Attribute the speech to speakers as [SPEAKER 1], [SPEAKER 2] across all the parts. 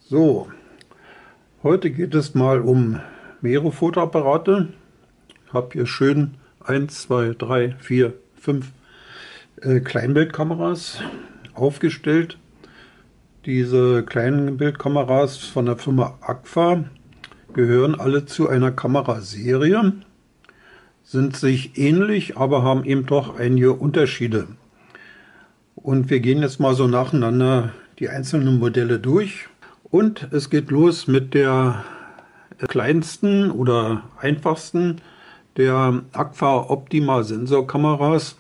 [SPEAKER 1] So, heute geht es mal um mehrere Fotoapparate. Ich habe hier schön 1, 2, 3, 4, 5 Kleinbildkameras aufgestellt. Diese kleinen Bildkameras von der Firma Agfa gehören alle zu einer Kameraserie, sind sich ähnlich, aber haben eben doch einige Unterschiede. Und wir gehen jetzt mal so nacheinander die einzelnen Modelle durch. Und es geht los mit der kleinsten oder einfachsten der Agfa Optima Sensorkameras.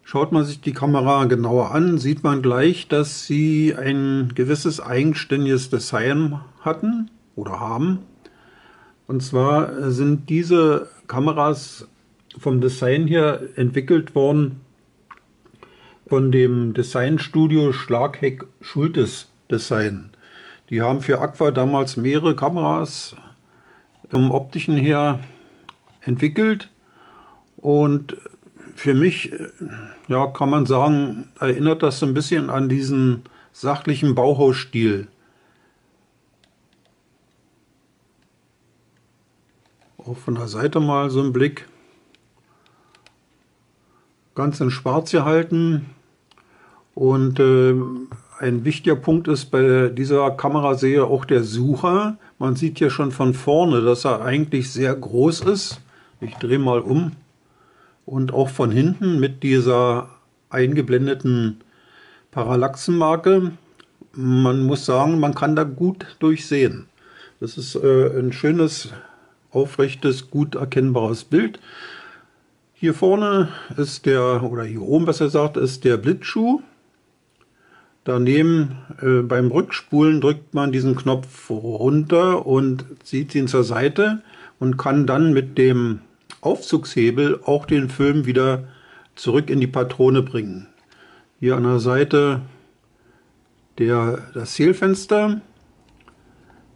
[SPEAKER 1] Schaut man sich die Kamera genauer an, sieht man gleich, dass sie ein gewisses eigenständiges Design hatten oder haben. Und zwar sind diese Kameras vom Design her entwickelt worden von dem Designstudio Schlagheck Schultes Design. Die haben für Agfa damals mehrere Kameras vom optischen her entwickelt und für mich, ja, kann man sagen, erinnert das so ein bisschen an diesen sachlichen Bauhausstil. Auch von der Seite mal so ein Blick. Ganz in Schwarz gehalten und ein wichtiger Punkt ist bei dieser Kameraserie auch der Sucher. Man sieht hier schon von vorne, dass er eigentlich sehr groß ist. Ich drehe mal um. Und auch von hinten mit dieser eingeblendeten Parallaxenmarke. Man muss sagen, man kann da gut durchsehen. Das ist ein schönes, aufrechtes, gut erkennbares Bild. Hier vorne ist oder hier oben besser gesagt, ist der Blitzschuh. Daneben beim Rückspulen drückt man diesen Knopf runter und zieht ihn zur Seite und kann dann mit dem Aufzugshebel auch den Film wieder zurück in die Patrone bringen. Hier an der Seite das Zählfenster.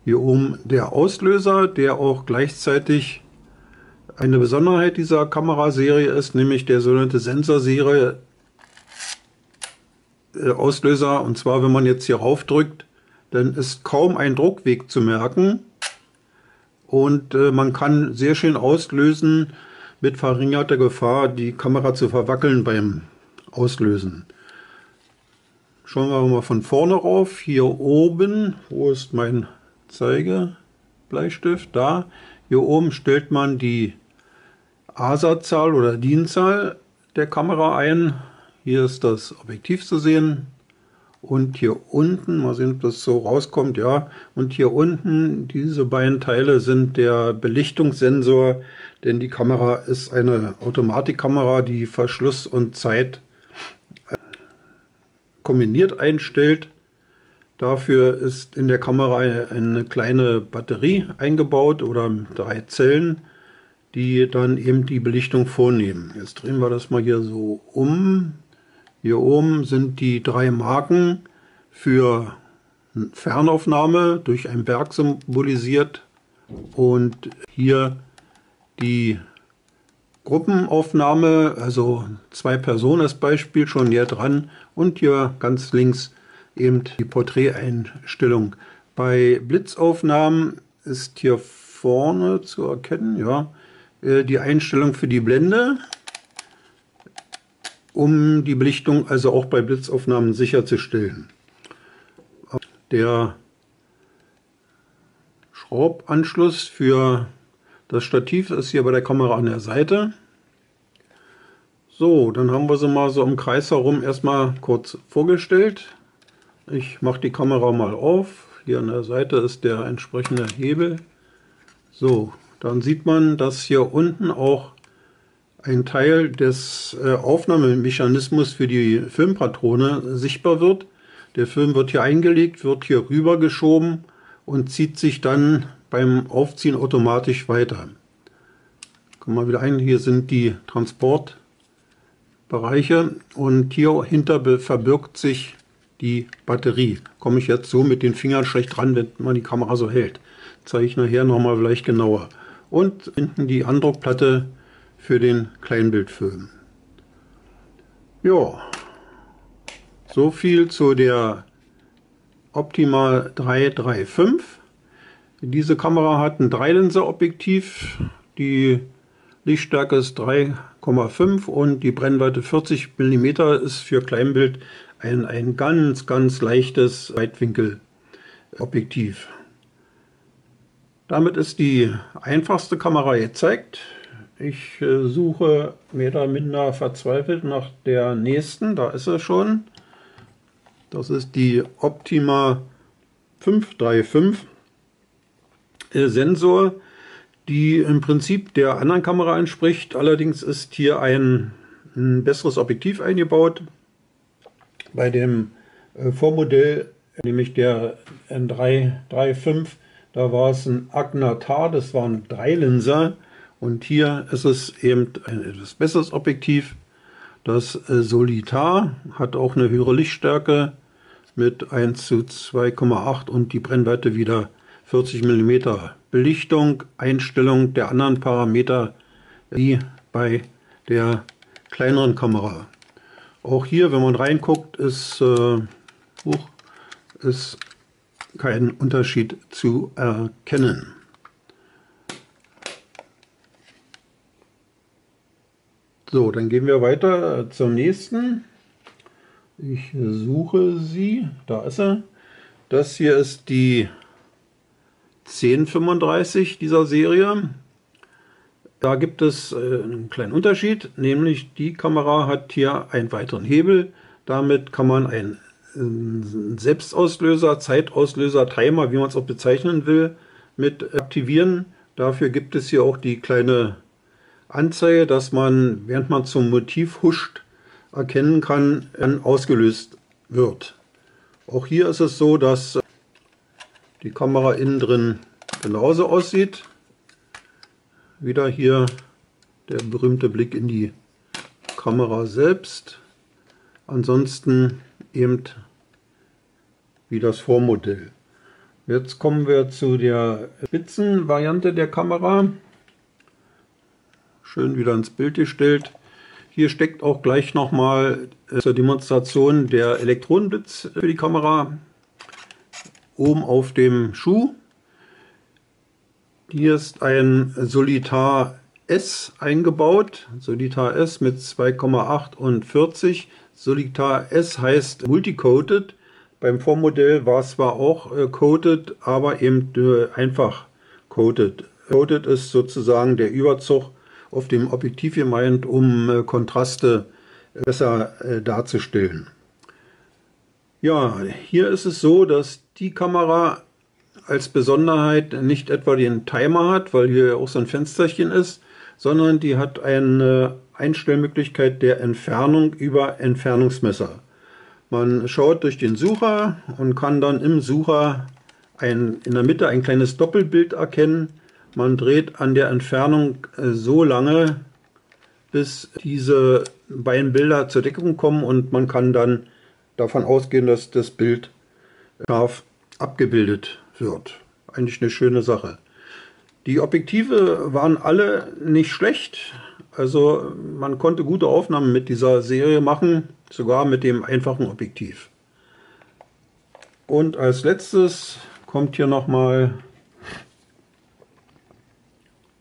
[SPEAKER 1] Hier oben der Auslöser, der auch gleichzeitig eine Besonderheit dieser Kameraserie ist, nämlich der sogenannte Sensorserie Auslöser. Und zwar, wenn man jetzt hier raufdrückt, dann ist kaum ein Druckweg zu merken und man kann sehr schön auslösen mit verringerter Gefahr, die Kamera zu verwackeln beim Auslösen. Schauen wir mal von vorne rauf. Hier oben, wo ist mein Zeigebleistift? Da. Hier oben stellt man die ASA-Zahl oder DIN-Zahl der Kamera ein. Hier ist das Objektiv zu sehen und hier unten, mal sehen, ob das so rauskommt, ja, und hier unten, diese beiden Teile sind der Belichtungssensor, denn die Kamera ist eine Automatikkamera, die Verschluss und Zeit kombiniert einstellt. Dafür ist in der Kamera eine kleine Batterie eingebaut oder 3 Zellen, die dann eben die Belichtung vornehmen. Jetzt drehen wir das mal hier so um. Hier oben sind die 3 Marken für Fernaufnahme durch einen Berg symbolisiert und hier die Gruppenaufnahme, also 2 Personen als Beispiel, schon näher dran, und hier ganz links eben die Porträteinstellung. Bei Blitzaufnahmen ist hier vorne zu erkennen, ja, die Einstellung für die Blende, um die Belichtung also auch bei Blitzaufnahmen sicherzustellen. Der Schraubanschluss für das Stativ ist hier bei der Kamera an der Seite. So, dann haben wir sie mal so im Kreis herum erstmal kurz vorgestellt. Ich mache die Kamera mal auf. Hier an der Seite ist der entsprechende Hebel. So, dann sieht man, dass hier unten auch ein Teil des Aufnahmemechanismus für die Filmpatrone sichtbar wird. Der Film wird hier eingelegt, wird hier rüber geschoben und zieht sich dann beim Aufziehen automatisch weiter. Kommen wir wieder ein, hier sind die Transportbereiche und hier hinter verbirgt sich die Batterie. Komme ich jetzt so mit den Fingern schlecht dran, wenn man die Kamera so hält. Zeige ich nachher nochmal vielleicht genauer. Und hinten die Andruckplatte für den Kleinbildfilm. Ja, so viel zu der Optima 335. Diese Kamera hat ein Dreilinser-Objektiv. Die Lichtstärke ist 3,5 und die Brennweite 40 mm ist für Kleinbild ein ganz leichtes Weitwinkelobjektiv. Damit ist die einfachste Kamera gezeigt. Ich suche mehr oder minder verzweifelt nach der nächsten. Da ist sie schon. Das ist die Optima 535 Sensor, die im Prinzip der anderen Kamera entspricht. Allerdings ist hier ein besseres Objektiv eingebaut. Bei dem Vormodell, nämlich der N335, da war es ein Agnatar, das war ein Dreilinser. Und hier ist es eben ein etwas besseres Objektiv. Das Solitar hat auch eine höhere Lichtstärke mit 1:2,8 und die Brennweite wieder 40 mm. Belichtung, Einstellung der anderen Parameter wie bei der kleineren Kamera. Auch hier, wenn man reinguckt, ist kein Unterschied zu erkennen. So, dann gehen wir weiter zum nächsten. Ich suche sie. Da ist sie. Das hier ist die 1035 dieser Serie. Da gibt es einen kleinen Unterschied, nämlich die Kamera hat hier einen weiteren Hebel. Damit kann man einen Selbstauslöser, Zeitauslöser, Timer, wie man es auch bezeichnen will, mit aktivieren. Dafür gibt es hier auch die kleine Anzeige, dass man, während man zum Motiv huscht, erkennen kann, wann ausgelöst wird. Auch hier ist es so, dass die Kamera innen drin genauso aussieht. Wieder hier der berühmte Blick in die Kamera selbst. Ansonsten eben wie das Vormodell. Jetzt kommen wir zu der Spitzenvariante der Kamera. Schön wieder ins Bild gestellt. Hier steckt auch gleich nochmal zur Demonstration der Elektronenblitz für die Kamera oben auf dem Schuh. Hier ist ein Solitar S eingebaut. Solitar S mit 2,8 und 40. Solitar S heißt Multicoated. Beim Vormodell war es zwar auch coated, aber eben einfach coated. Coated ist sozusagen der Überzug auf dem Objektiv gemeint, um Kontraste besser darzustellen. Ja, hier ist es so, dass die Kamera als Besonderheit nicht etwa den Timer hat, weil hier auch so ein Fensterchen ist, sondern die hat eine Einstellmöglichkeit der Entfernung über Entfernungsmesser. Man schaut durch den Sucher und kann dann im Sucher in der Mitte ein kleines Doppelbild erkennen. Man dreht an der Entfernung so lange, bis diese beiden Bilder zur Deckung kommen und man kann dann davon ausgehen, dass das Bild scharf abgebildet wird. Eigentlich eine schöne Sache. Die Objektive waren alle nicht schlecht. Also man konnte gute Aufnahmen mit dieser Serie machen, sogar mit dem einfachen Objektiv. Und als letztes kommt hier nochmal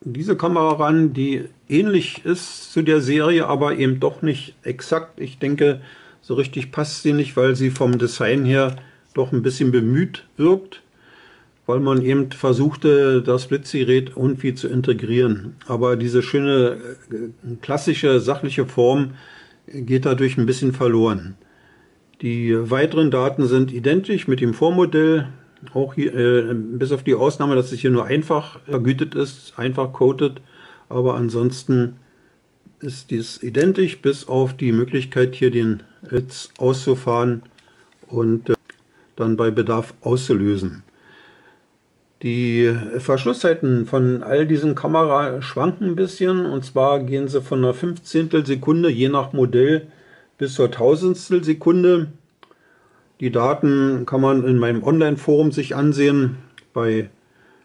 [SPEAKER 1] diese Kamera ran, die ähnlich ist zu der Serie, aber eben doch nicht exakt. Ich denke, so richtig passt sie nicht, weil sie vom Design her doch ein bisschen bemüht wirkt, weil man eben versuchte, das Blitzgerät irgendwie zu integrieren. Aber diese schöne klassische sachliche Form geht dadurch ein bisschen verloren. Die weiteren Daten sind identisch mit dem Vormodell. Auch hier, bis auf die Ausnahme, dass es hier nur einfach vergütet ist, einfach coated, aber ansonsten ist dies identisch, bis auf die Möglichkeit hier den Blitz auszufahren und dann bei Bedarf auszulösen. Die Verschlusszeiten von all diesen Kameras schwanken ein bisschen, und zwar gehen sie von einer 15. Sekunde je nach Modell bis zur 1000. Sekunde. Die Daten kann man in meinem Online-Forum sich ansehen. Bei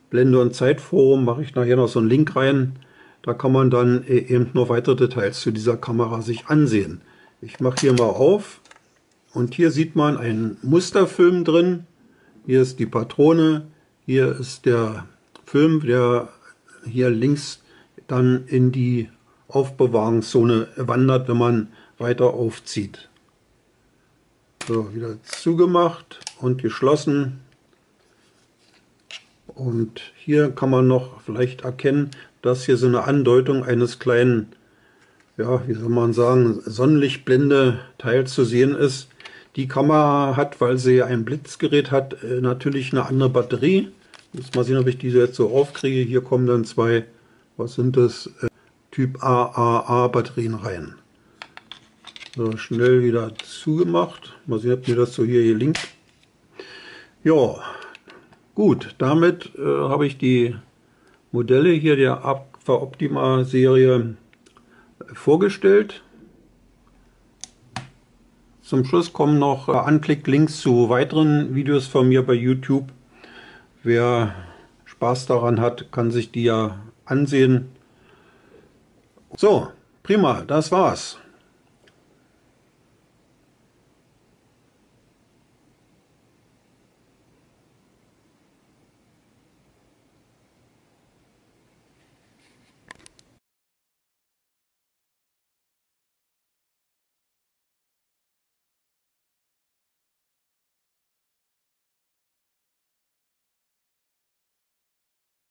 [SPEAKER 1] Blende und Zeitforum mache ich nachher noch so einen Link rein. Da kann man dann eben noch weitere Details zu dieser Kamera sich ansehen. Ich mache hier mal auf und hier sieht man einen Musterfilm drin. Hier ist die Patrone, hier ist der Film, der hier links dann in die Aufbewahrungszone wandert, wenn man weiter aufzieht. So, wieder zugemacht und geschlossen. Und hier kann man noch vielleicht erkennen, dass hier so eine Andeutung eines kleinen, ja, wie soll man sagen, Sonnenlichtblende-Teil zu sehen ist. Die Kamera hat, weil sie ein Blitzgerät hat, natürlich eine andere Batterie. Muss mal sehen, ob ich diese jetzt so aufkriege. Hier kommen dann zwei, was sind das, Typ AAA Batterien rein. So, schnell wieder zugemacht. Mal sehen, ob mir das so hier gelingt. Ja, gut, damit habe ich die Modelle hier der Agfa Optima Serie vorgestellt. Zum Schluss kommen noch Anklick-Links zu weiteren Videos von mir bei YouTube. Wer Spaß daran hat, kann sich die ja ansehen. So, prima, das war's.